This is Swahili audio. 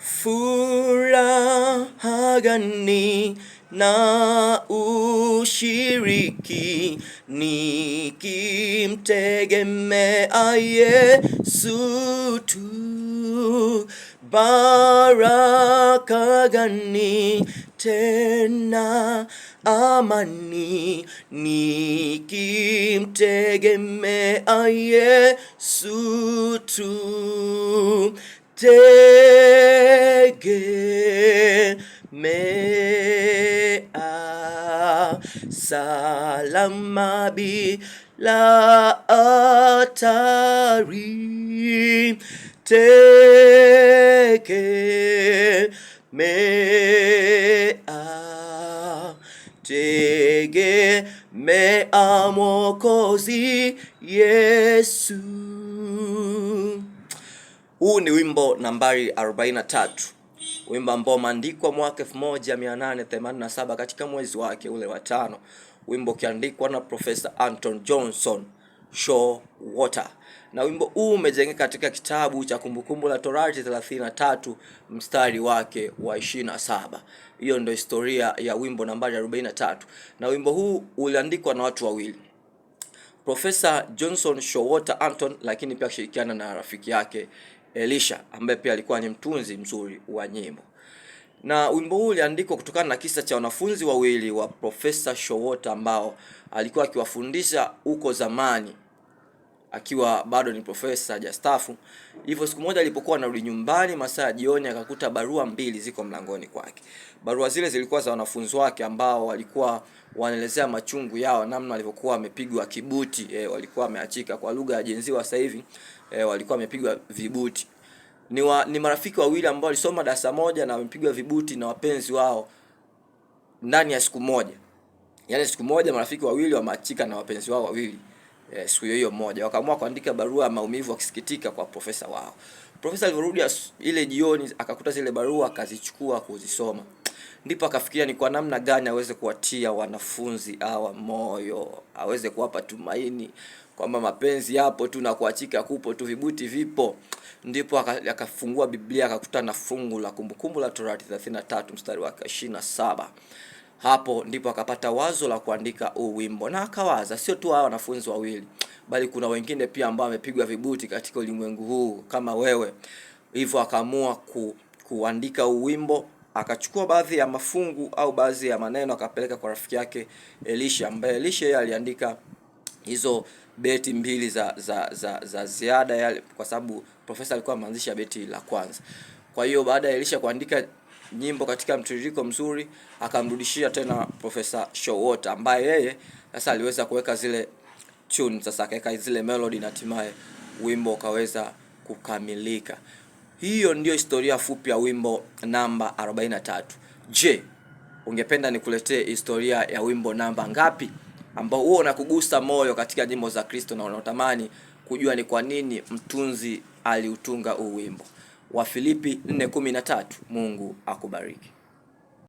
Furaha gani na ushiriki nikimtegemea Yesu tu. Baraka gani tena amani nikimtegemea Yesu tu. Tegemea salama bila hatari. Tegemea Mwokozi Yesu. Huu ni wimbo nambari 43. Wimbo ambao umeandikwa mwaka 1887 katika mwezi wake ule wa 5. Wimbo ukiandikwa na Professor Anton Johnson Showalter. Na wimbo huu umejengeka katika kitabu cha Kumbukumbu la Torati 33 mstari wake wa 27. Hiyo ndio historia ya wimbo nambari 43. Na wimbo huu uliandikwa na watu wawili, Professor Johnson Showalter Anton, lakini pia kushirikiana na rafiki yake Elisha ambaye pia alikuwa ni mtunzi mzuri wa nyimbo. Na wimbo huu uliandikwa kutokana na kisa cha wanafunzi wawili wa Professor Showalter ambao alikuwa akiwafundisha huko zamani akiwa bado ni profesa hajastaafu. Hivyo siku moja alipokuwa anarudi nyumbani masaa ya jioni, akakuta barua mbili ziko mlangoni kwake. Barua zile zilikuwa za wanafunzi wake ambao walikuwa wanaelezea machungu yao, namna walivyokuwa wamepigwa kibuti, walikuwa wameachika kwa lugha ya jenzi wa sasa hivi, walikuwa wamepigwa vibuti. Ni marafiki wawili ambao walisoma darasa moja na wamepigwa vibuti na wapenzi wao ndani ya siku moja. Yaani siku moja marafiki wawili wameachika na wapenzi wao wawili. Siku hiyo moja wakaamua kuandika barua ya maumivu wakisikitika kwa profesa wao. Profesa alivyorudi ile jioni akakuta zile barua, akazichukua kuzisoma. Ndipo akafikiria ni kwa namna gani aweze kuwatia wanafunzi hawa moyo, aweze kuwapa tumaini kwamba mapenzi yapo tu na kuachika kupo tu, vibuti vipo. Ndipo akafungua Biblia akakuta na fungu la Kumbukumbu la Torati 33 mstari wa 27. Hapo ndipo akapata wazo la kuandika huu wimbo, na akawaza sio tu hawa wanafunzi wawili, bali kuna wengine pia ambao wamepigwa vibuti katika ulimwengu huu kama wewe. Hivyo akaamua kuandika huu wimbo. Akachukua baadhi ya mafungu au baadhi ya maneno akapeleka kwa rafiki yake Elisha, ambaye Elisha yeye aliandika hizo beti mbili za ziada yale, kwa sababu profesa alikuwa ameanzisha beti la kwanza. Kwa hiyo baada ya Elisha kuandika nyimbo katika mtiririko mzuri, akamrudishia tena Professor Showalter, ambaye yeye sasa aliweza kuweka zile tune, sasa akaweka zile melody na hatimaye wimbo ukaweza kukamilika. Hiyo ndio historia fupi ya wimbo namba 43. Je, ungependa nikuletee historia ya wimbo namba ngapi ambao huo unakugusa moyo katika nyimbo za Kristo na unatamani kujua ni kwa nini mtunzi aliutunga huu wimbo? Wafilipi 4:13. Mungu akubariki.